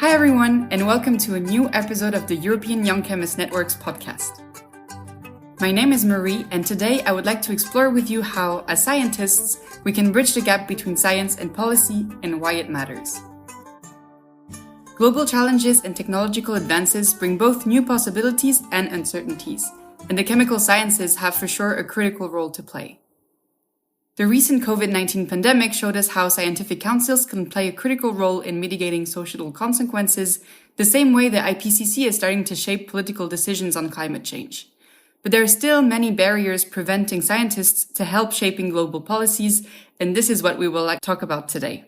Hi everyone, and welcome to a new episode of the European EuChemS Network's podcast. My name is Marie, and today I would like to explore with you how, as scientists, we can bridge the gap between science and policy and why it matters. Global challenges and technological advances bring both new possibilities and uncertainties, and the chemical sciences have for sure a critical role to play. The recent COVID-19 pandemic showed us how scientific councils can play a critical role in mitigating social consequences, the same way the IPCC is starting to shape political decisions on climate change. But there are still many barriers preventing scientists to help shaping global policies, and this is what we will talk about today.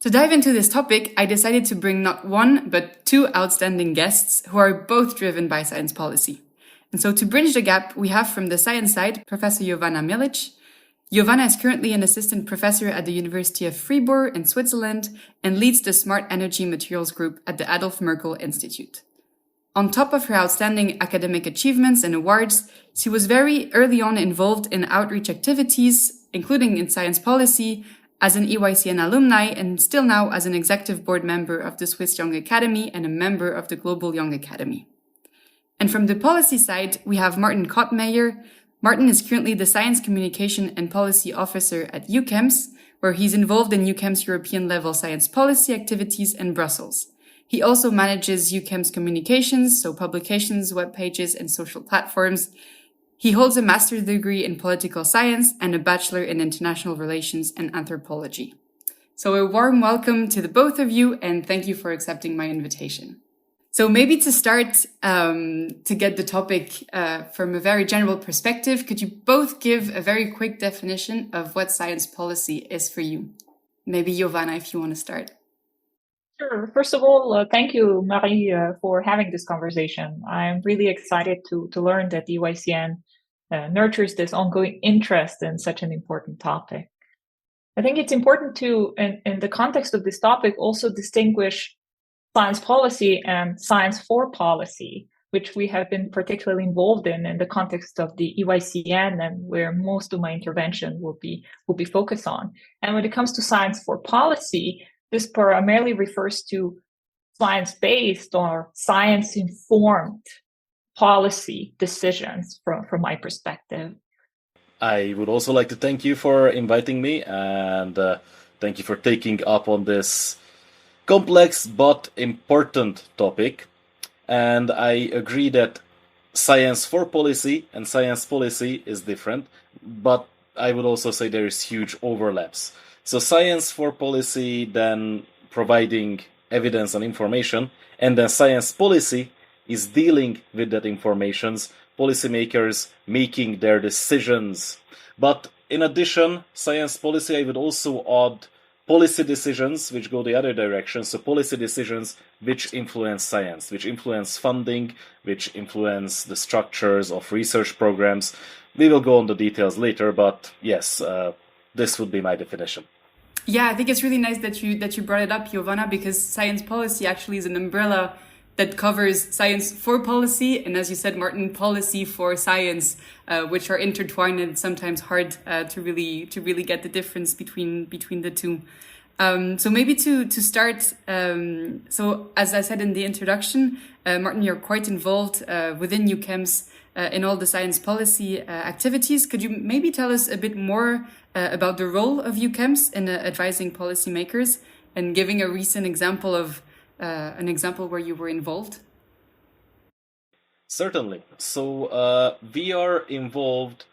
To dive into this topic, I decided to bring not one, but two outstanding guests who are both driven by science policy. And so to bridge the gap, we have from the science side, Professor Jovana Milic. Jovana is currently an assistant professor at the University of Fribourg in Switzerland and leads the Smart Energy Materials Group at the Adolf Merkel Institute. On top of her outstanding academic achievements and awards, she was very early on involved in outreach activities, including in science policy, as an EYCN alumni, and still now as an executive board member of the Swiss Young Academy and a member of the Global Young Academy. And from the policy side, we have Martin Kottmeyer. Martin is currently the Science Communication and Policy Officer at EuChemS, where he's involved in EuChemS European level science policy activities in Brussels. He also manages EuChemS communications, so publications, web pages, and social platforms. He holds a master's degree in political science and a bachelor in international relations and anthropology. So a warm welcome to the both of you, and thank you for accepting my invitation. So maybe to start, to get the topic from a very general perspective, could you both give a very quick definition of what science policy is for you? Maybe Jovana, if you want to start. Sure. First of all, thank you, Marie, for having this conversation. I'm really excited to learn that the EYCN nurtures this ongoing interest in such an important topic. I think it's important to, in the context of this topic, also distinguish science policy and science for policy, which we have been particularly involved in the context of the EYCN and where most of my intervention will be focused on. And when it comes to science for policy, this primarily refers to science-based or science-informed policy decisions from my perspective. I would also like to thank you for inviting me and thank you for taking up on this complex but important topic. And I agree that science for policy and science policy is different, but I would also say there is huge overlaps. So science for policy, then providing evidence and information, and then science policy is dealing with that information, policymakers making their decisions. But in addition, science policy, I would also add policy decisions which go the other direction. So policy decisions which influence science, which influence funding, which influence the structures of research programs. We will go on the details later, but yes, this would be my definition. Yeah, I think it's really nice that you brought it up, Jovana, because science policy actually is an umbrella that covers science for policy, and as you said, Martin, policy for science, which are intertwined, and it's sometimes hard to really get the difference between the two. So maybe to start, so as I said in the introduction, Martin, you're quite involved within EuChemS in all the science policy activities. Could you maybe tell us a bit more about the role of EuChemS in advising policymakers and giving a recent example of an example where you were involved? Certainly. So we are involved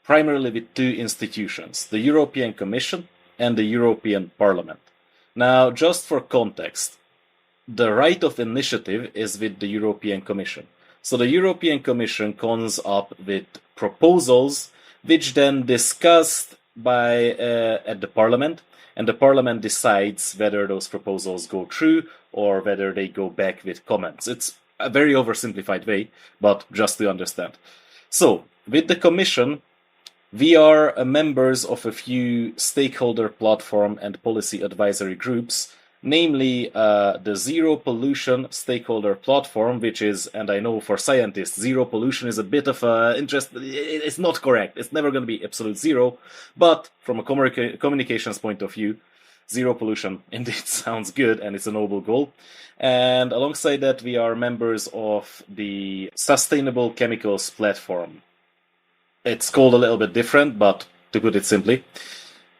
primarily with two institutions, the European Commission and the European Parliament. Now, just for context, the right of initiative is with the European Commission. So the European Commission comes up with proposals which then discussed at the Parliament, and the Parliament decides whether those proposals go through or whether they go back with comments. It's a very oversimplified way, but just to understand. So, with the Commission, we are members of a few stakeholder platform and policy advisory groups, namely the Zero Pollution Stakeholder Platform, which is, and I know for scientists, zero pollution is a bit of interest. It's not correct. It's never going to be absolute zero. But from a communications point of view, zero pollution indeed sounds good, and it's a noble goal. And alongside that, we are members of the Sustainable Chemicals Platform. It's called a little bit different, but to put it simply.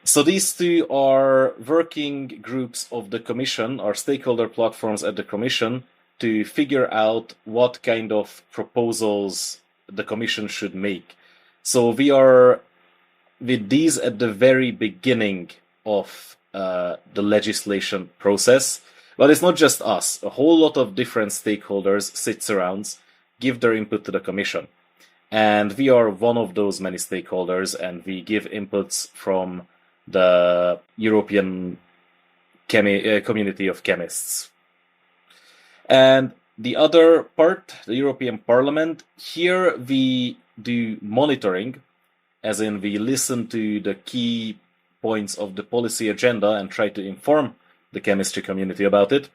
So these two are working groups of the Commission, or stakeholder platforms at the Commission, to figure out what kind of proposals the Commission should make. So we are with these at the very beginning of the legislation process. But it's not just us. A whole lot of different stakeholders sit around, give their input to the Commission. And we are one of those many stakeholders, and we give inputs from the European community of chemists. And the other part, the European Parliament, here we do monitoring, as in we listen to the key points of the policy agenda and try to inform the chemistry community about it.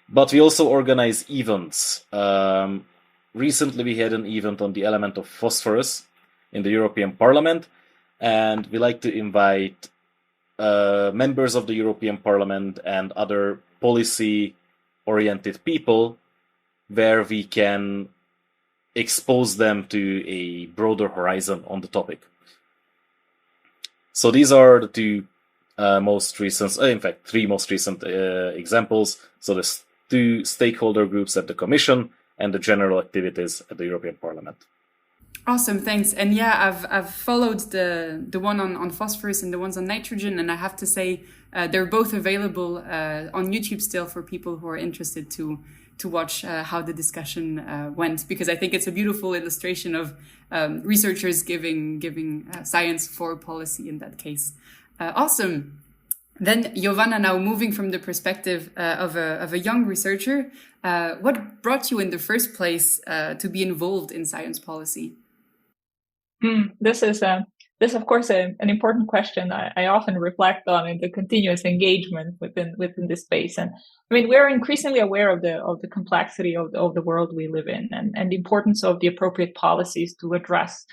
But we also organize events. Recently we had an event on the element of phosphorus in the European Parliament, and we like to invite members of the European Parliament and other policy-oriented people where we can expose them to a broader horizon on the topic. So these are the two most recent, in fact, three most recent examples. So there's two stakeholder groups at the Commission and the general activities at the European Parliament. Awesome, thanks. And yeah, I've followed the one on phosphorus and the ones on nitrogen, and I have to say they're both available on YouTube still for people who are interested to watch how the discussion went, because I think it's a beautiful illustration of researchers giving science for policy in that case. Awesome. Then, Giovanna, now moving from the perspective of a young researcher, what brought you in the first place to be involved in science policy? This is, of course, an important question I often reflect on in the continuous engagement within this space. And I mean, we're increasingly aware of the complexity of the world we live in, and the importance of the appropriate policies to address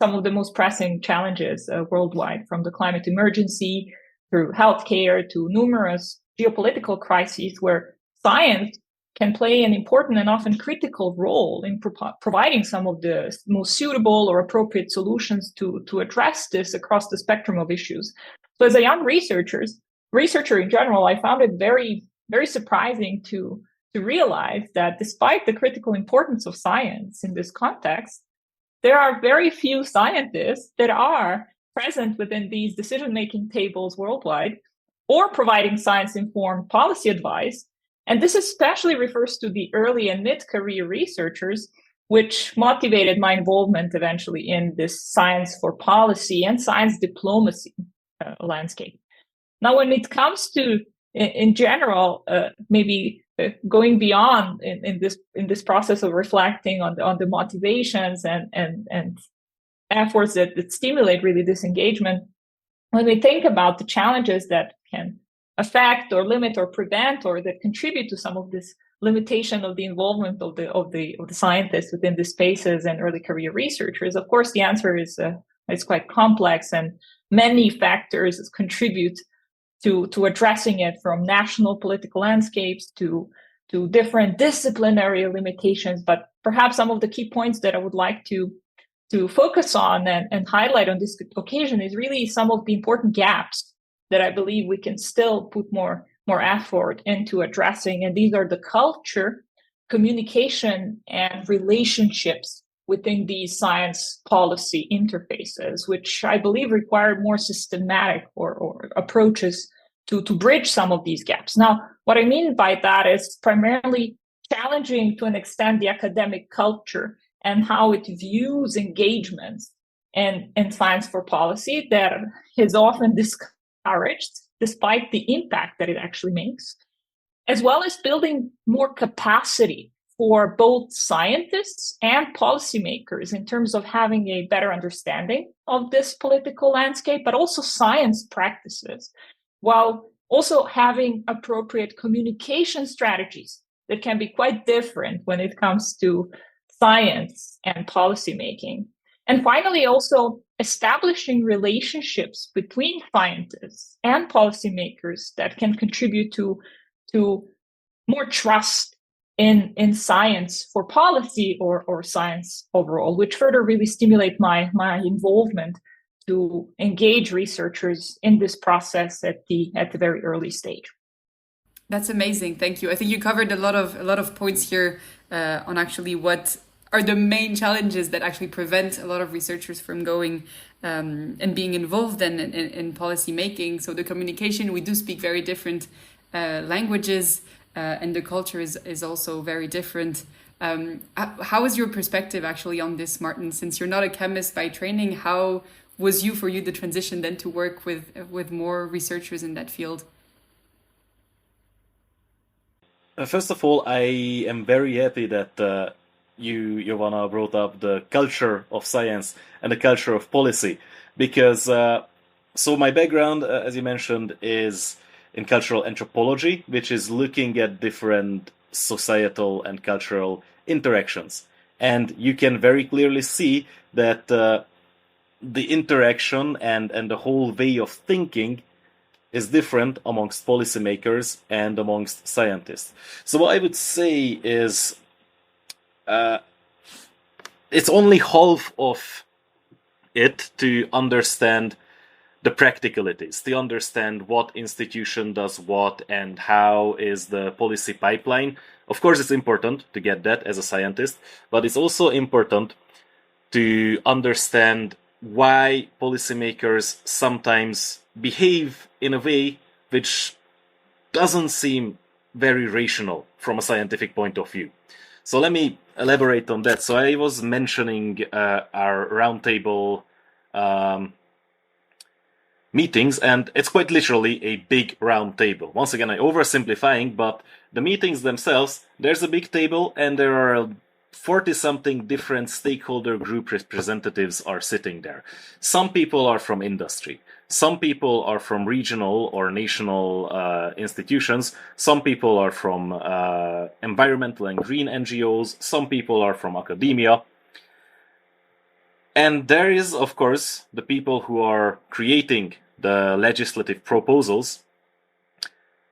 some of the most pressing challenges worldwide, from the climate emergency through healthcare to numerous geopolitical crises, where science can play an important and often critical role in providing some of the most suitable or appropriate solutions to address this across the spectrum of issues. So as a young researcher in general, I found it very, very surprising to realize that despite the critical importance of science in this context, there are very few scientists that are present within these decision-making tables worldwide or providing science-informed policy advice. And this especially refers to the early and mid-career researchers, which motivated my involvement eventually in this science for policy and science diplomacy landscape. Now, when it comes to, in general, going beyond in this process of reflecting on the motivations and efforts that stimulate really this engagement, when we think about the challenges that can affect or limit or prevent or that contribute to some of this limitation of the involvement of the scientists within the spaces and early career researchers, of course, the answer is quite complex, and many factors contribute to addressing it, from national political landscapes to different disciplinary limitations. But perhaps some of the key points that I would like to focus on and highlight on this occasion is really some of the important gaps that I believe we can still put more effort into addressing. And these are the culture, communication, and relationships within these science policy interfaces, which I believe require more systematic or approaches to bridge some of these gaps. Now, what I mean by that is primarily challenging to an extent the academic culture and how it views engagements in science for policy that is often discouraged despite the impact that it actually makes, as well as building more capacity for both scientists and policymakers in terms of having a better understanding of this political landscape, but also science practices, while also having appropriate communication strategies that can be quite different when it comes to science and policymaking. And finally, also establishing relationships between scientists and policymakers that can contribute to more trust in science for policy or science overall, which further really stimulate my involvement to engage researchers in this process at the very early stage. That's amazing. Thank you. I think you covered a lot of points here on actually what are the main challenges that actually prevent a lot of researchers from going and being involved in policy making. So the communication, we do speak very different languages, and the culture is also very different. How is your perspective actually on this, Martin? Since you're not a chemist by training, how was for you the transition then to work with more researchers in that field? First of all, I am very happy that you, Giovanna, brought up the culture of science and the culture of policy, because so my background, as you mentioned, is in cultural anthropology, which is looking at different societal and cultural interactions. And you can very clearly see that the interaction and the whole way of thinking is different amongst policymakers and amongst scientists. So what I would say is it's only half of it to understand the practicalities, to understand what institution does what and how is the policy pipeline. Of course, it's important to get that as a scientist, but it's also important to understand why policymakers sometimes behave in a way which doesn't seem very rational from a scientific point of view. So let me elaborate on that. So I was mentioning our roundtable meetings, and it's quite literally a big round table. Once again, I'm oversimplifying, but the meetings themselves, there's a big table and there are 40-something different stakeholder group representatives are sitting there. Some people are from industry. Some people are from regional or national institutions. Some people are from environmental and green NGOs. Some people are from academia. And there is, of course, the people who are creating the legislative proposals,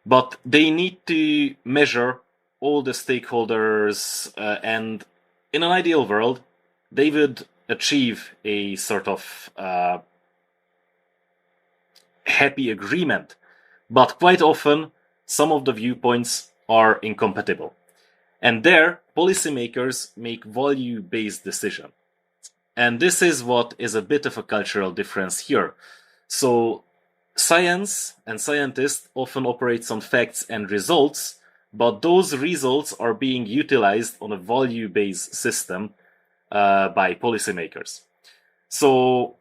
but they need to measure all the stakeholders, and in an ideal world, they would achieve a sort of happy agreement. But quite often, some of the viewpoints are incompatible. And there, policymakers make value-based decisions. And this is what is a bit of a cultural difference here. So science and scientists often operate on facts and results, but those results are being utilized on a value-based system by policymakers. So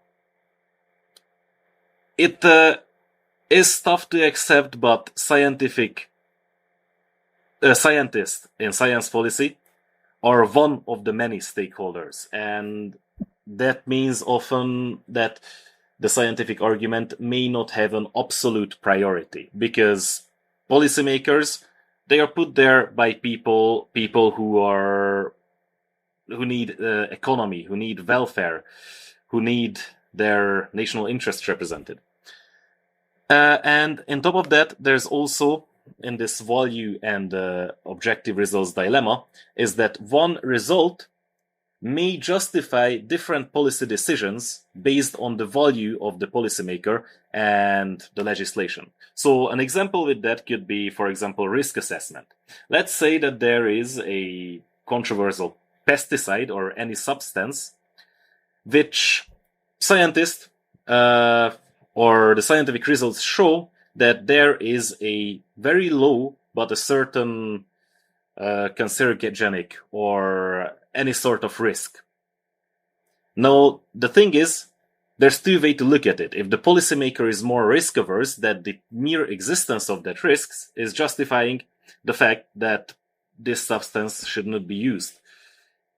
it is tough to accept, but scientists in science policy are one of the many stakeholders, and that means often that the scientific argument may not have an absolute priority, because policymakers, they are put there by people who need economy, who need welfare, who need their national interests represented. And on top of that, there's also, in this value and objective results dilemma, is that one result may justify different policy decisions based on the value of the policymaker and the legislation. So an example with that could be, for example, risk assessment. Let's say that there is a controversial pesticide or any substance which scientists or the scientific results show that there is a very low but a certain cancerogenic or any sort of risk. Now, the thing is, there's two ways to look at it. If the policymaker is more risk averse, that the mere existence of that risks is justifying the fact that this substance should not be used.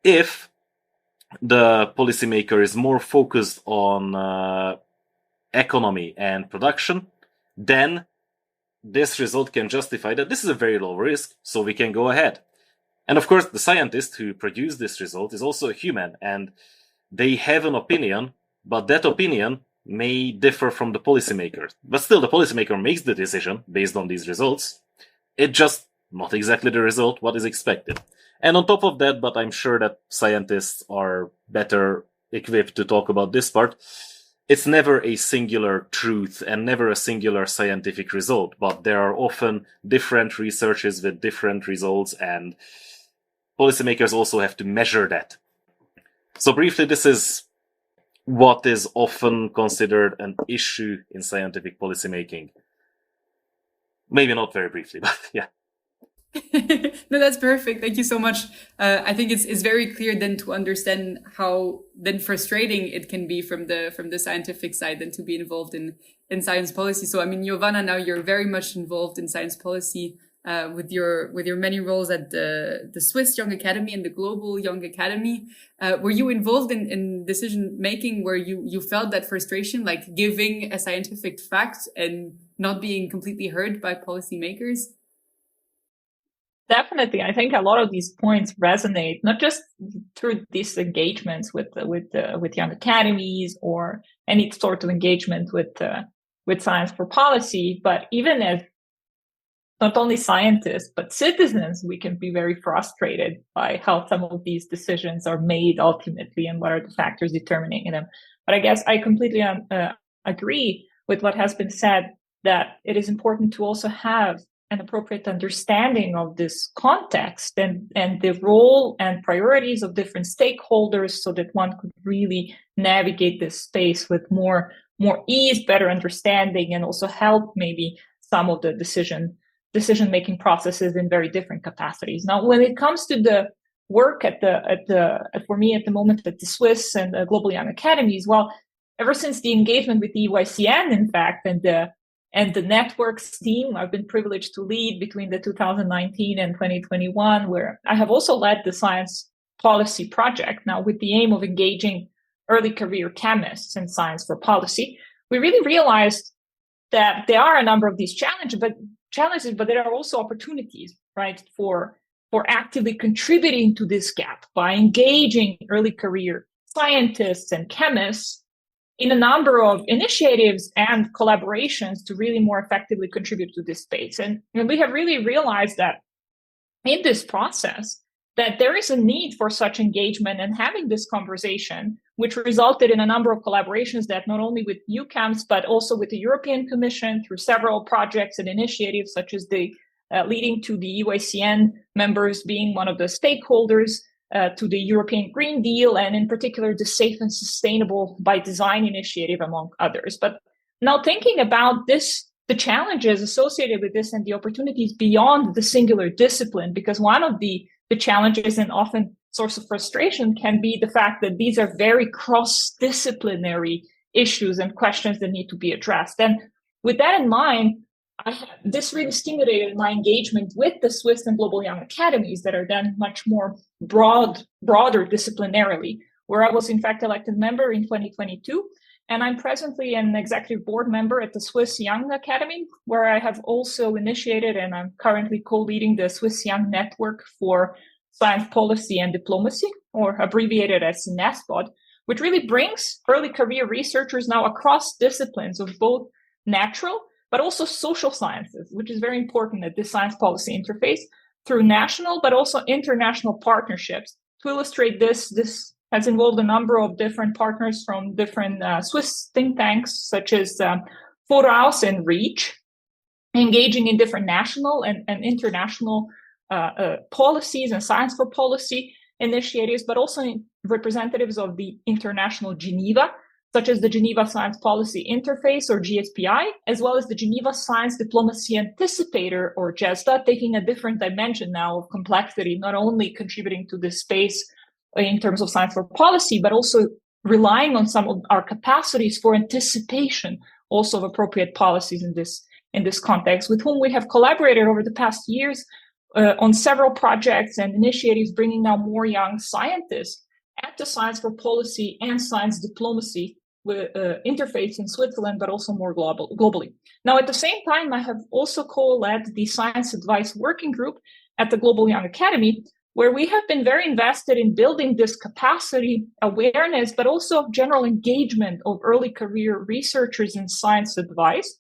If the policymaker is more focused on economy and production, then this result can justify that this is a very low risk, so we can go ahead. And of course, the scientist who produced this result is also a human, and they have an opinion, but that opinion may differ from the policymaker. But still, the policymaker makes the decision based on these results. It's just not exactly the result what is expected. And on top of that, but I'm sure that scientists are better equipped to talk about this part, it's never a singular truth and never a singular scientific result, but there are often different researches with different results, and policymakers also have to measure that. So briefly, this is what is often considered an issue in scientific policymaking. Maybe not very briefly, but yeah. No, that's perfect. Thank you so much. I think it's very clear then to understand how then frustrating it can be from the scientific side then to be involved in science policy. So I mean, Giovanna, now you're very much involved in science policy with your many roles at the Swiss Young Academy and the Global Young Academy. Were you involved in decision making where you felt that frustration, like giving a scientific fact and not being completely heard by policymakers? Definitely. I think a lot of these points resonate, not just through these engagements with young academies or any sort of engagement with Science for Policy, but even as not only scientists, but citizens, we can be very frustrated by how some of these decisions are made ultimately and what are the factors determining them. But I guess I completely agree with what has been said, that it is important to also have an appropriate understanding of this context and the role and priorities of different stakeholders, so that one could really navigate this space with more ease, better understanding, and also help maybe some of the decision-making processes in very different capacities. Now, when it comes to the work for me at the moment at the Swiss and the Global Young Academies, well, ever since the engagement with the EuChemS, in fact, and the networks team I've been privileged to lead between the 2019 and 2021, where I have also led the science policy project now with the aim of engaging early career chemists in science for policy. We really realized that there are a number of these challenges, but there are also opportunities, right, for actively contributing to this gap by engaging early career scientists and chemists in a number of initiatives and collaborations to really more effectively contribute to this space. And we have really realized that in this process, that there is a need for such engagement and having this conversation, which resulted in a number of collaborations that not only with EuChemS, but also with the European Commission through several projects and initiatives, such as the leading to the EuChemS members being one of the stakeholders, to the European Green Deal, and in particular, the Safe and Sustainable by Design initiative, among others. But now thinking about this, the challenges associated with this and the opportunities beyond the singular discipline, because one of the challenges and often source of frustration can be the fact that these are very cross-disciplinary issues and questions that need to be addressed. And with that in mind, this really stimulated my engagement with the Swiss and Global Young Academies that are then much more broader disciplinarily, where I was in fact elected member in 2022. And I'm presently an executive board member at the Swiss Young Academy, where I have also initiated and I'm currently co-leading the Swiss Young Network for Science Policy and Diplomacy, or abbreviated as NESPOD, which really brings early career researchers now across disciplines of both natural but also social sciences, which is very important at this science policy interface, through national but also international partnerships. To illustrate this has involved a number of different partners from different Swiss think tanks, such as Voraus and REACH, engaging in different national and international policies and science for policy initiatives, but also representatives of the international Geneva, such as the Geneva Science Policy Interface, or GSPI, as well as the Geneva Science Diplomacy Anticipator, or GESDA, taking a different dimension now of complexity, not only contributing to this space in terms of science for policy, but also relying on some of our capacities for anticipation also of appropriate policies in this context, with whom we have collaborated over the past years on several projects and initiatives, bringing now more young scientists at the science for policy and science diplomacy interface in Switzerland, but also more globally. Now, at the same time, I have also co-led the Science Advice Working Group at the Global Young Academy, where we have been very invested in building this capacity, awareness, but also general engagement of early career researchers in science advice.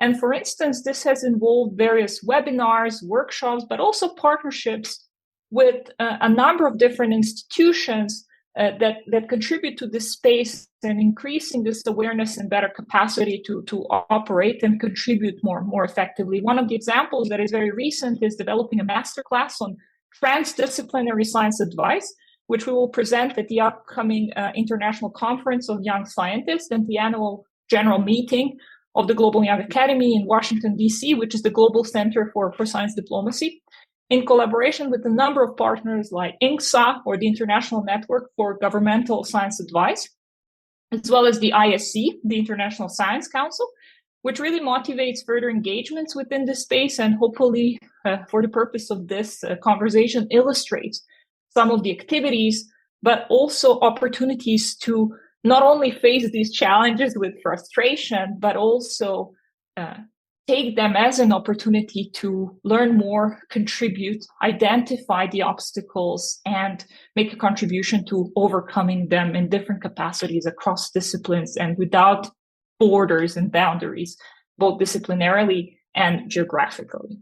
And for instance, this has involved various webinars, workshops, but also partnerships with a number of different institutions that contribute to this space and increasing this awareness and better capacity to operate and contribute more effectively. One of the examples that is very recent is developing a masterclass on transdisciplinary science advice, which we will present at the upcoming International Conference of Young Scientists and the annual general meeting of the Global Young Academy in Washington, D.C., which is the global center for science diplomacy, in collaboration with a number of partners like INCSA, or the International Network for Governmental Science Advice, as well as the ISC, the International Science Council, which really motivates further engagements within this space and hopefully, for the purpose of this conversation, illustrates some of the activities, but also opportunities to not only face these challenges with frustration, but also take them as an opportunity to learn more, contribute, identify the obstacles, and make a contribution to overcoming them in different capacities across disciplines and without borders and boundaries, both disciplinarily and geographically.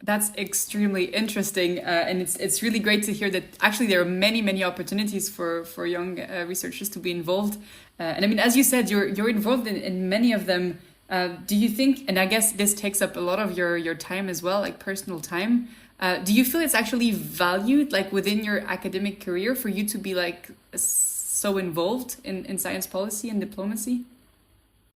That's extremely interesting, and it's really great to hear that actually there are many opportunities for young researchers to be involved. And I mean, as you said, you're involved in many of them. Do you think, and I guess this takes up a lot of your time as well, like personal time, do you feel it's actually valued, like within your academic career, for you to be like so involved in science policy and diplomacy?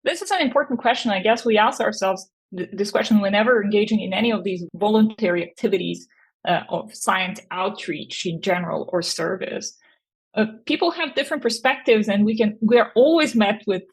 This is an important question. I guess we ask ourselves this question whenever engaging in any of these voluntary activities of science outreach in general or service. People have different perspectives, and we are always met with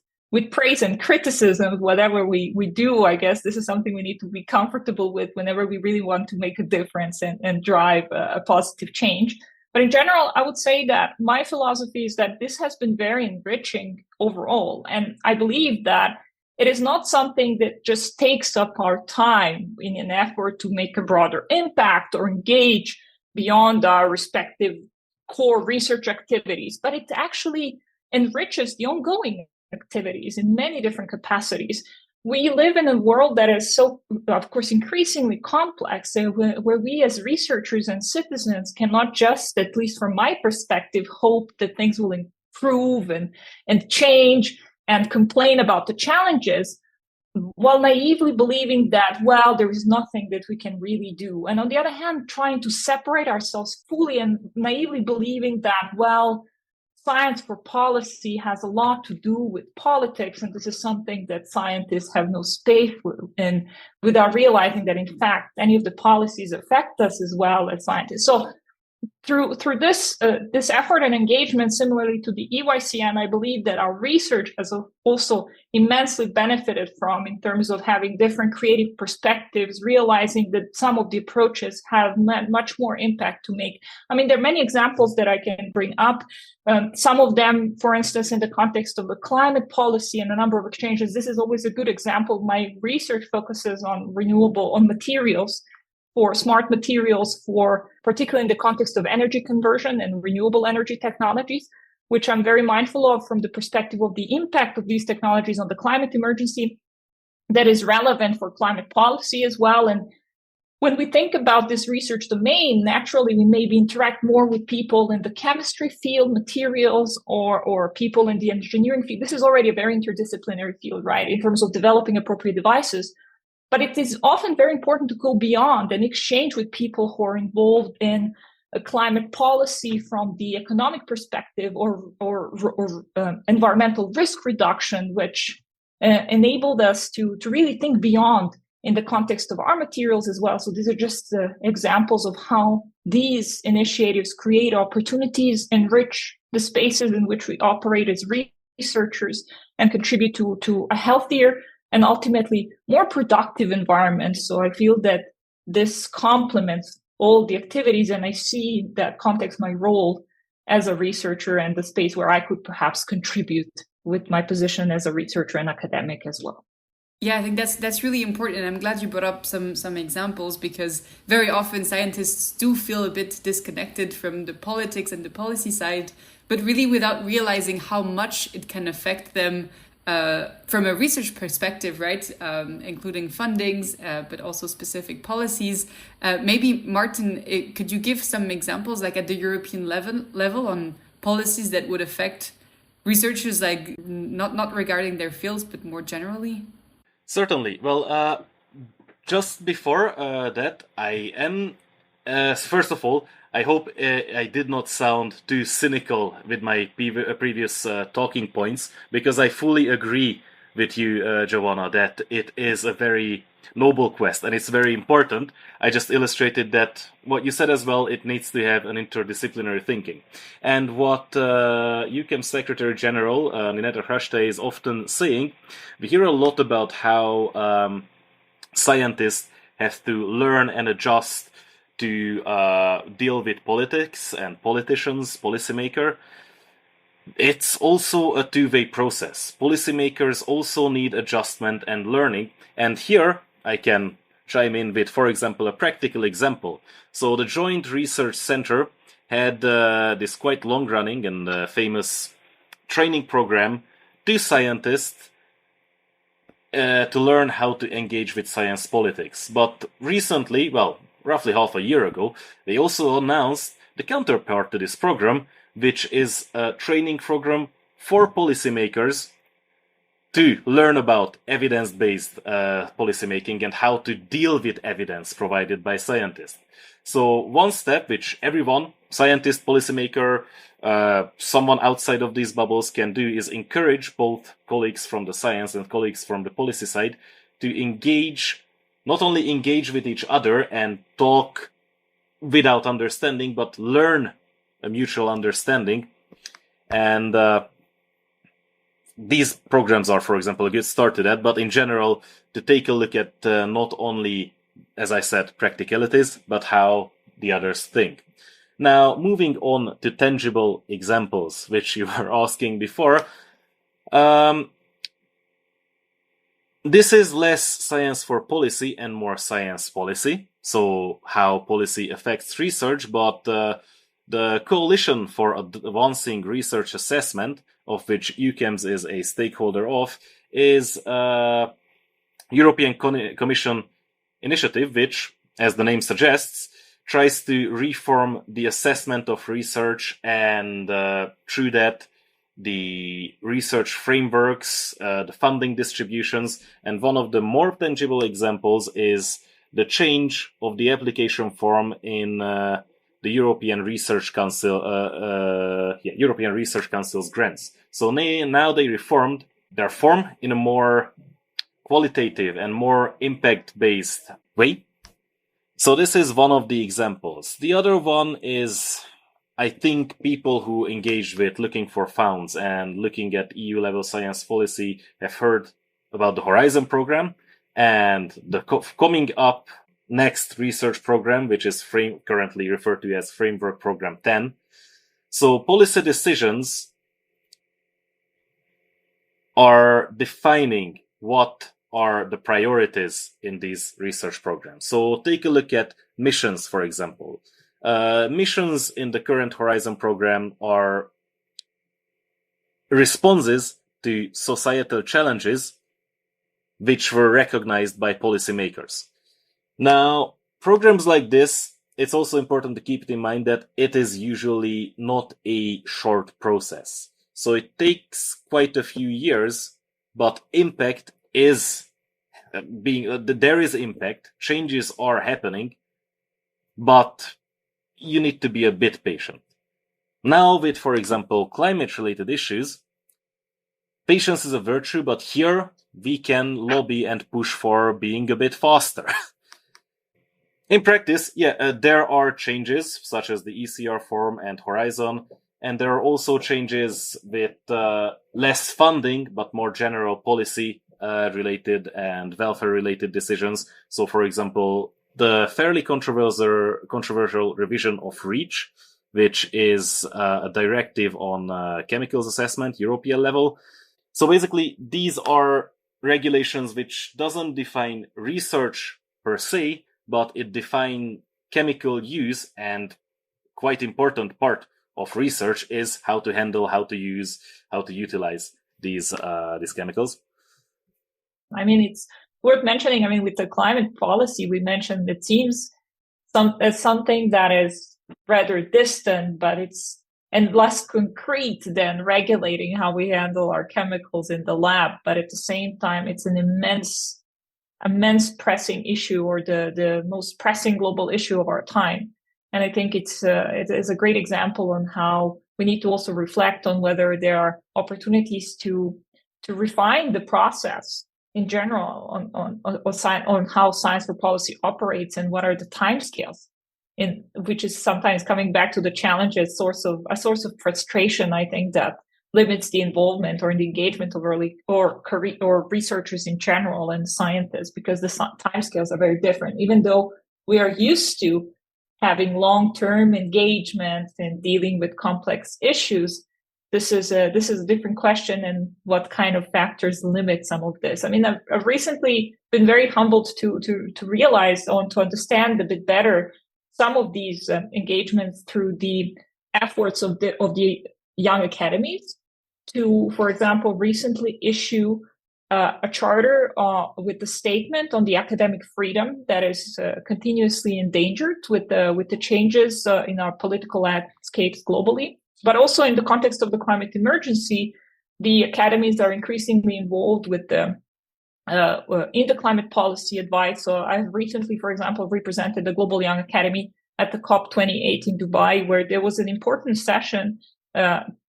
praise and criticism of whatever we do. I guess this is something we need to be comfortable with whenever we really want to make a difference and drive a positive change. But in general, I would say that my philosophy is that this has been very enriching overall. And I believe that it is not something that just takes up our time in an effort to make a broader impact or engage beyond our respective core research activities, but it actually enriches the ongoing activities in many different capacities. We live in a world that is so, of course, increasingly complex, where we as researchers and citizens cannot just, at least from my perspective, hope that things will improve and change and complain about the challenges, while naively believing that, well, there is nothing that we can really do. And on the other hand, trying to separate ourselves fully and naively believing that, well, science for policy has a lot to do with politics, and this is something that scientists have no space in, without realizing that, in fact, any of the policies affect us as well as scientists. So through this effort and engagement, similarly to the EYCN, I believe that our research has also immensely benefited from, in terms of having different creative perspectives, realizing that some of the approaches have much more impact to make. I mean, there are many examples that I can bring up. Some of them, for instance, in the context of the climate policy and a number of exchanges, this is always a good example. My research focuses on materials, for smart materials, for particularly in the context of energy conversion and renewable energy technologies, which I'm very mindful of from the perspective of the impact of these technologies on the climate emergency that is relevant for climate policy as well. And when we think about this research domain, naturally, we maybe interact more with people in the chemistry field, materials, or people in the engineering field. This is already a very interdisciplinary field, right, in terms of developing appropriate devices. But it is often very important to go beyond and exchange with people who are involved in climate policy from the economic perspective or environmental risk reduction, which enabled us to really think beyond in the context of our materials as well. So these are just examples of how these initiatives create opportunities, enrich the spaces in which we operate as researchers, and contribute to a healthier and ultimately more productive environment. So I feel that this complements all the activities, and I see that context my role as a researcher and the space where I could perhaps contribute with my position as a researcher and academic as well. Yeah, I think that's really important. I'm glad you brought up some examples, because very often scientists do feel a bit disconnected from the politics and the policy side, but really without realizing how much it can affect them from a research perspective, right? Including fundings, but also specific policies. Maybe Martin, could you give some examples, like at the European level on policies that would affect researchers, like not regarding their fields, but more generally? Certainly. Well, just before that, I am, first of all, I hope I did not sound too cynical with my previous talking points, because I fully agree with you, Joanna, that it is a very noble quest and it's very important. I just illustrated that what you said as well, it needs to have an interdisciplinary thinking. And what EuChemS Secretary General Ninette Hrashte is often saying, we hear a lot about how scientists have to learn and adjust to deal with politics and politicians, policymakers. It's also a two-way process. Policymakers also need adjustment and learning. And here I can chime in with, for example, a practical example. So the Joint Research Center had this quite long-running and famous training program to scientists to learn how to engage with science politics. But recently, well, roughly half a year ago, they also announced the counterpart to this program, which is a training program for policymakers to learn about evidence-based policymaking and how to deal with evidence provided by scientists. So one step which everyone, scientist, policymaker, someone outside of these bubbles can do is encourage both colleagues from the science and colleagues from the policy side to engage, not only engage with each other and talk without understanding, but learn a mutual understanding. And these programs are, for example, a good start to that, but in general, to take a look at not only, as I said, practicalities, but how the others think. Now, moving on to tangible examples, which you were asking before. This is less science for policy and more science policy. So how policy affects research, but the Coalition for Advancing Research Assessment, of which EuChemS is a stakeholder of, is a European Commission initiative, which, as the name suggests, tries to reform the assessment of research and through that the research frameworks, the funding distributions, and one of the more tangible examples is the change of the application form in the European Research Council, European Research Council's grants. So now they reformed their form in a more qualitative and more impact-based way. So this is one of the examples. The other one is, I think, people who engage with looking for funds and looking at EU-level science policy have heard about the Horizon program and the coming up next research program, which is currently referred to as Framework Program 10. So policy decisions are defining what are the priorities in these research programs. So take a look at missions, for example. Missions in the current Horizon program are responses to societal challenges which were recognized by policymakers. Now, programs like this, it's also important to keep it in mind that it is usually not a short process. So it takes quite a few years, but impact is there is impact, changes are happening, but you need to be a bit patient. Now with, for example, climate-related issues, patience is a virtue, but here we can lobby and push for being a bit faster. In practice, there are changes, such as the ECR form and Horizon, and there are also changes with less funding, but more general policy related and welfare-related decisions. So, for example, the fairly controversial revision of REACH, which is a directive on chemicals assessment, European level. So basically, these are regulations which doesn't define research per se, but it defines chemical use, and quite important part of research is how to handle, how to use, how to utilize these chemicals. I mean, it's worth mentioning. I mean, with the climate policy, we mentioned it seems as something that is rather distant, but it's and less concrete than regulating how we handle our chemicals in the lab. But at the same time, it's an immense pressing issue, or the most pressing global issue of our time. And I think it is a great example on how we need to also reflect on whether there are opportunities to refine the process in general on how science for policy operates, and what are the timescales, which is sometimes coming back to the challenge as a source of frustration, I think, that limits the involvement or the engagement of early or researchers in general and scientists, because the timescales are very different. Even though we are used to having long-term engagement and dealing with complex issues, this is a different question, and what kind of factors limit some of this. I mean, I've recently been very humbled to realize to understand a bit better some of these engagements through the efforts of the young academies to, for example, recently issue a charter with the statement on the academic freedom that is continuously endangered with the changes in our political landscapes globally. But also in the context of the climate emergency, the academies are increasingly involved with in the climate policy advice. So I've recently, for example, represented the Global Young Academy at the COP28 in Dubai, where there was an important session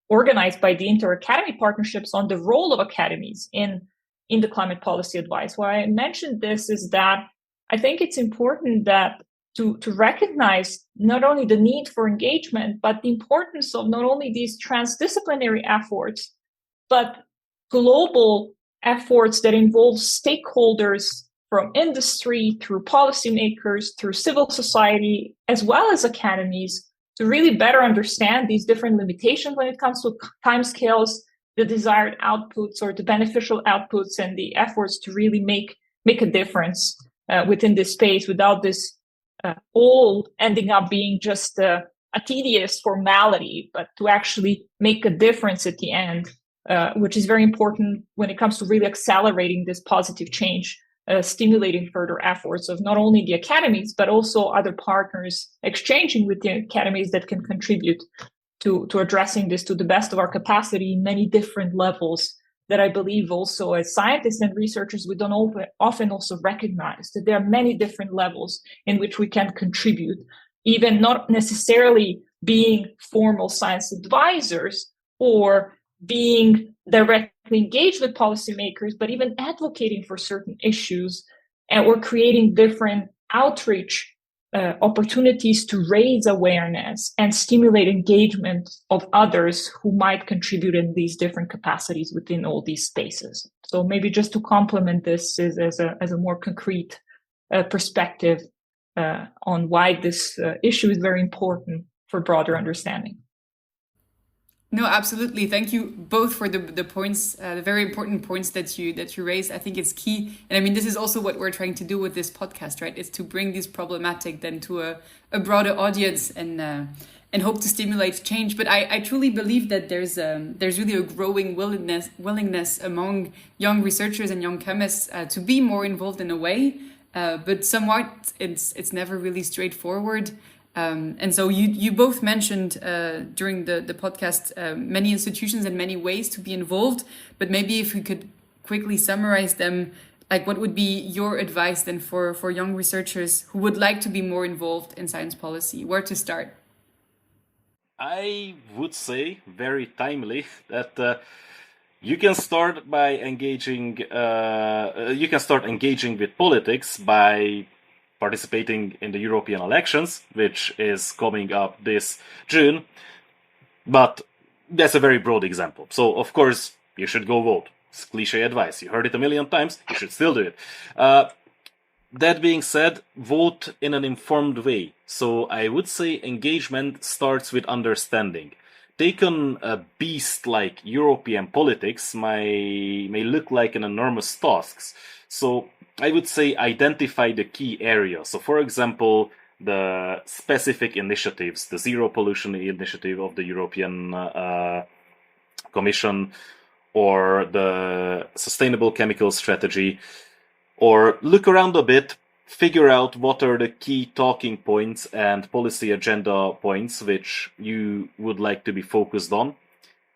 organized by the inter-academy partnerships on the role of academies in the climate policy advice. Why I mentioned this is that I think it's important that to recognize not only the need for engagement, but the importance of not only these transdisciplinary efforts, but global efforts that involve stakeholders from industry, through policymakers, through civil society, as well as academies, to really better understand these different limitations when it comes to timescales, the desired outputs or the beneficial outputs, and the efforts to really make a difference within this space, without this all ending up being just a tedious formality, but to actually make a difference at the end, which is very important when it comes to really accelerating this positive change, stimulating further efforts of not only the academies, but also other partners exchanging with the academies that can contribute to addressing this to the best of our capacity in many different levels that I believe also as scientists and researchers, we don't often also recognize that there are many different levels in which we can contribute, even not necessarily being formal science advisors or being directly engaged with policymakers, but even advocating for certain issues, and we're creating different outreach opportunities to raise awareness and stimulate engagement of others who might contribute in these different capacities within all these spaces. So maybe just to complement this as a more concrete perspective on why this issue is very important for broader understanding. No, absolutely. Thank you both for the points, the very important points that you raised. I think it's key. And I mean, this is also what we're trying to do with this podcast, right? It's to bring this problematic then to a broader audience and hope to stimulate change. But I truly believe that there's really a growing willingness among young researchers and young chemists to be more involved in a way. But somewhat it's never really straightforward. And so you both mentioned during the podcast many institutions and many ways to be involved, but maybe if we could quickly summarize them, like what would be your advice then for young researchers who would like to be more involved in science policy? Where to start? I would say very timely that you can start by engaging. You can start engaging with politics by participating in the European elections, which is coming up this June. But that's a very broad example. So, of course, you should go vote. It's cliche advice. You heard it a million times. You should still do it. That being said, vote in an informed way. So I would say engagement starts with understanding. taken a beast like European politics may look like an enormous task. So I would say identify the key areas. So for example, the specific initiatives, the zero pollution initiative of the European Commission, or the sustainable chemical strategy, or look around a bit, figure out what are the key talking points and policy agenda points which you would like to be focused on.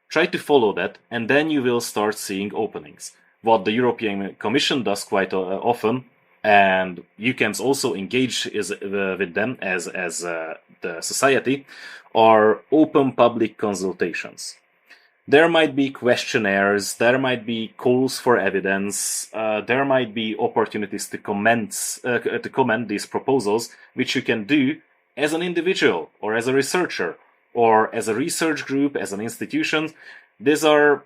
Try to follow that, and then you will start seeing openings. What the European Commission does quite often, and EuChemS also engage with them as the society, are open public consultations. There might be questionnaires, there might be calls for evidence, there might be opportunities to comment these proposals, which you can do as an individual or as a researcher or as a research group, as an institution. These are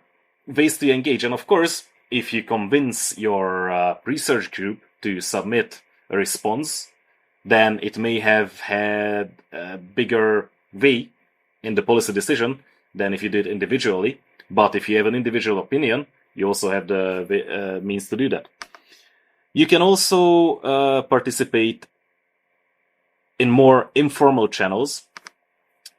ways to engage. And of course, if you convince your research group to submit a response, then it may have had a bigger weight in the policy decision than if you did individually. But if you have an individual opinion, you also have the means to do that. You can also participate in more informal channels,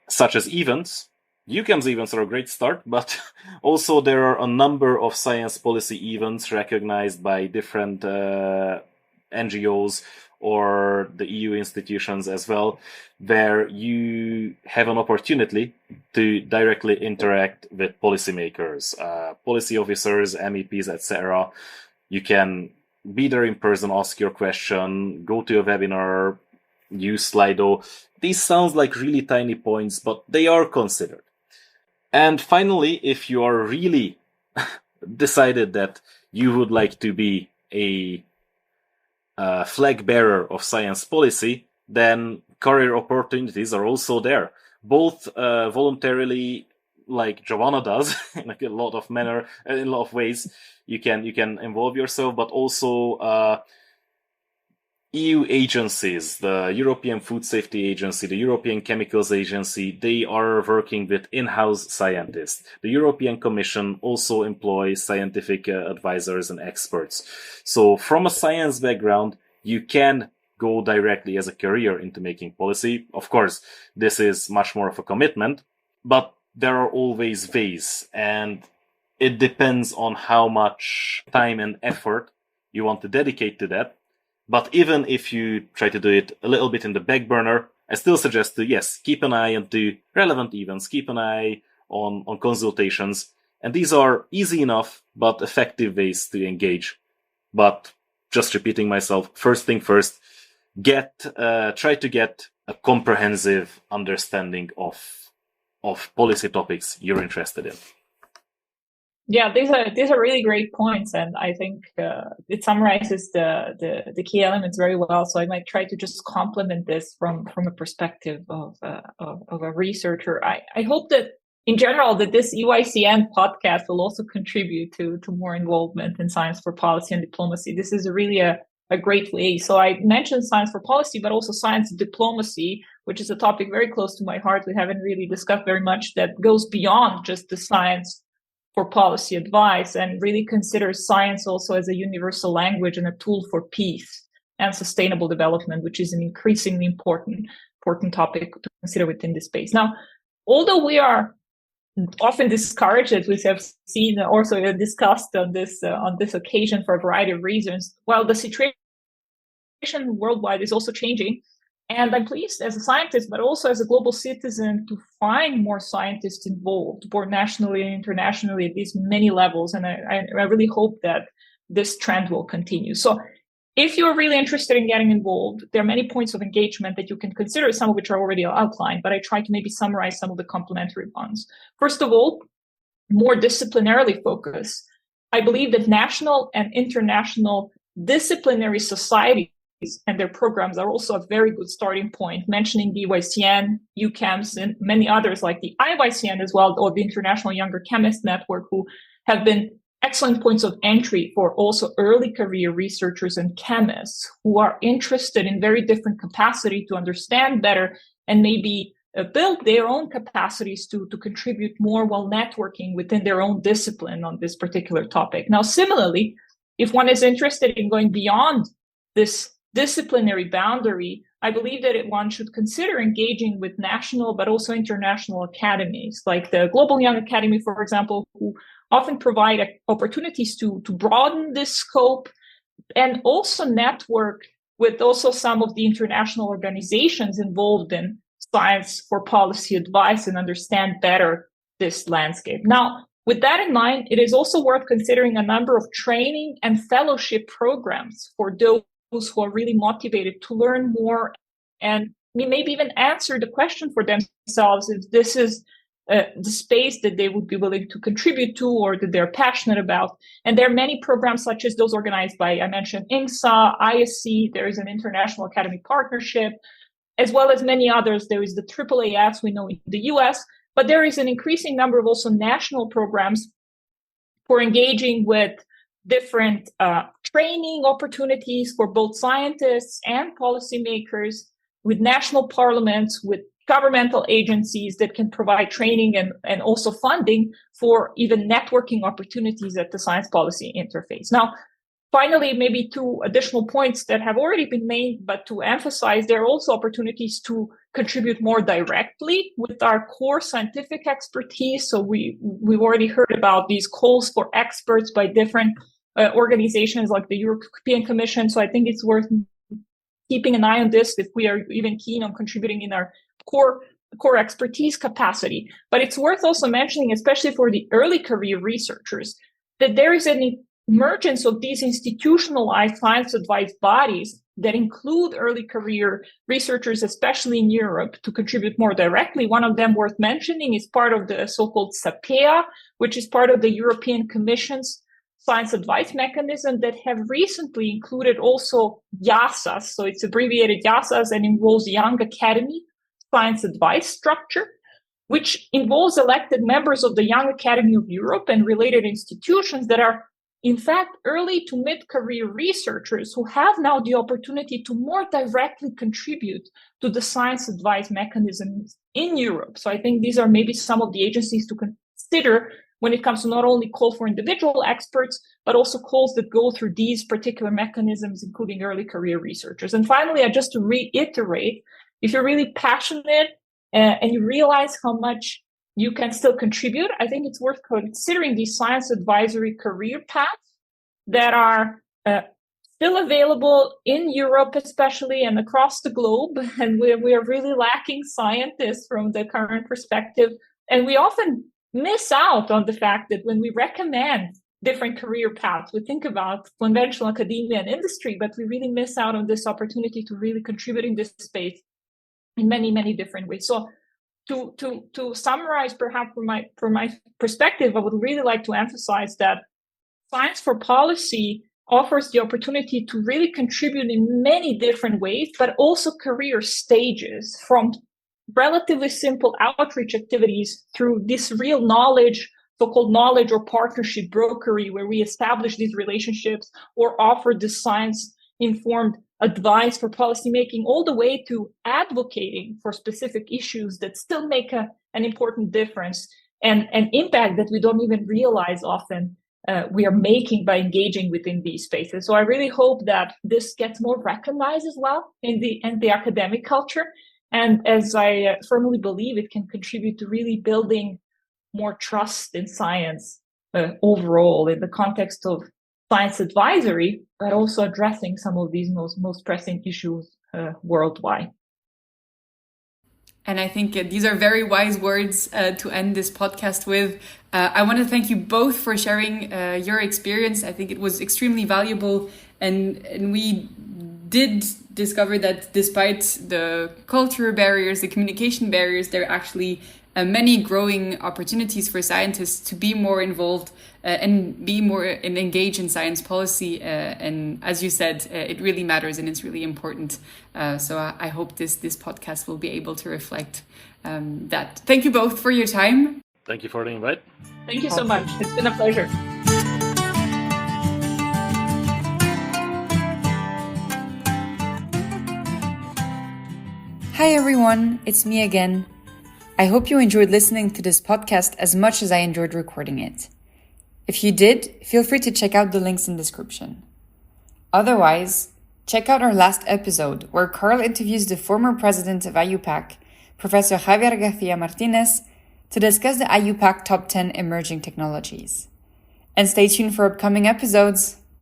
such as events. EuChemS events are a great start, but also there are a number of science policy events recognized by different NGOs or the EU institutions as well, where you have an opportunity to directly interact with policymakers, policy officers, MEPs, etc. You can be there in person, ask your question, go to a webinar, use Slido. These sound like really tiny points, but they are considered. And finally, if you are really decided that you would like to be a flag bearer of science policy, then career opportunities are also there, both voluntarily, like Giovanna does, in a lot of ways. You can involve yourself, but also EU agencies, the European Food Safety Agency, the European Chemicals Agency, they are working with in-house scientists. The European Commission also employs scientific advisors and experts. So from a science background, you can go directly as a career into making policy. Of course, this is much more of a commitment, but there are always ways, and it depends on how much time and effort you want to dedicate to that. But even if you try to do it a little bit in the back burner, I still suggest to, yes, keep an eye on the relevant events, keep an eye on consultations. And these are easy enough, but effective ways to engage. But just repeating myself, first thing first, try to get a comprehensive understanding of policy topics you're interested in. Yeah, these are really great points, and I think it summarizes the key elements very well. So I might try to just complement this from a perspective of a researcher. I hope that in general that this EuChemS podcast will also contribute to more involvement in science for policy and diplomacy. This is really a great way. So I mentioned science for policy, but also science diplomacy, which is a topic very close to my heart. We haven't really discussed very much, that goes beyond just the science for policy advice and really considers science also as a universal language and a tool for peace and sustainable development, which is an increasingly important topic to consider within this space. Now, although we are often discouraged, as we have seen also discussed on this occasion for a variety of reasons, well, the situation worldwide is also changing. And I'm pleased as a scientist, but also as a global citizen, to find more scientists involved, both nationally and internationally, at these many levels. And I really hope that this trend will continue. So if you're really interested in getting involved, there are many points of engagement that you can consider, some of which are already outlined, but I try to maybe summarize some of the complementary ones. First of all, more disciplinarily focus. I believe that national and international disciplinary societies and their programs are also a very good starting point, mentioning the EuChemS, EuChemS, and many others like the IYCN as well, or the International Younger Chemist Network, who have been excellent points of entry for also early career researchers and chemists who are interested in very different capacity to understand better and maybe build their own capacities to contribute more while networking within their own discipline on this particular topic. Now, similarly, if one is interested in going beyond this disciplinary boundary, I believe that one should consider engaging with national but also international academies, like the Global Young Academy, for example, who often provide opportunities to broaden this scope and also network with also some of the international organizations involved in science for policy advice and understand better this landscape. Now, with that in mind, it is also worth considering a number of training and fellowship programs for those who are really motivated to learn more and maybe even answer the question for themselves if this is the space that they would be willing to contribute to or that they're passionate about. And there are many programs such as those organized by, I mentioned, INSA, ISC, there is an International Academy Partnership, as well as many others. There is the AAAS, we know in the US, but there is an increasing number of also national programs for engaging with different training opportunities for both scientists and policymakers, with national parliaments, with governmental agencies that can provide training and also funding for even networking opportunities at the science policy interface. Now, finally, maybe two additional points that have already been made, but to emphasize, there are also opportunities to contribute more directly with our core scientific expertise. So we've already heard about these calls for experts by different organizations like the European Commission. So I think it's worth keeping an eye on this if we are even keen on contributing in our core expertise capacity. But it's worth also mentioning, especially for the early career researchers, that there is an emergence of these institutionalized science advice bodies that include early career researchers, especially in Europe, to contribute more directly. One of them worth mentioning is part of the so-called SAPEA, which is part of the European Commission's science advice mechanism that have recently included also YASAS. So it's abbreviated YASAS and involves Young Academy Science Advice Structure, which involves elected members of the Young Academy of Europe and related institutions that are, in fact, early to mid-career researchers who have now the opportunity to more directly contribute to the science advice mechanisms in Europe. So I think these are maybe some of the agencies to consider when it comes to not only call for individual experts, but also calls that go through these particular mechanisms, including early career researchers. And finally, just to reiterate, if you're really passionate and you realize how much you can still contribute, I think it's worth considering these science advisory career paths that are still available in Europe, especially, and across the globe. And we are really lacking scientists from the current perspective. And we often miss out on the fact that when we recommend different career paths, we think about conventional academia and industry, but we really miss out on this opportunity to really contribute in this space in many, many different ways. So to summarize, perhaps from my perspective, I would really like to emphasize that science for policy offers the opportunity to really contribute in many different ways, but also career stages, from relatively simple outreach activities through this real knowledge, so-called knowledge or partnership brokery, where we establish these relationships or offer this science-informed advice for policymaking, all the way to advocating for specific issues that still make an important difference and an impact that we don't even realize often we are making by engaging within these spaces. So I really hope that this gets more recognized as well in the academic culture. And as I firmly believe, it can contribute to really building more trust in science overall in the context of science advisory, but also addressing some of these most pressing issues worldwide. And I think these are very wise words to end this podcast with. I want to thank you both for sharing your experience. I think it was extremely valuable, and we did discover that despite the cultural barriers, the communication barriers, there are actually many growing opportunities for scientists to be more involved and be more engaged in science policy. And as you said, it really matters and it's really important. So I hope this podcast will be able to reflect that. Thank you both for your time. Thank you for the invite. Thank you so much. It's been a pleasure. Hi everyone, it's me again. I hope you enjoyed listening to this podcast as much as I enjoyed recording it. If you did, feel free to check out the links in the description. Otherwise, check out our last episode where Carl interviews the former president of EuPac, Professor Javier Garcia Martinez, to discuss the EuPac Top 10 Emerging Technologies. And stay tuned for upcoming episodes.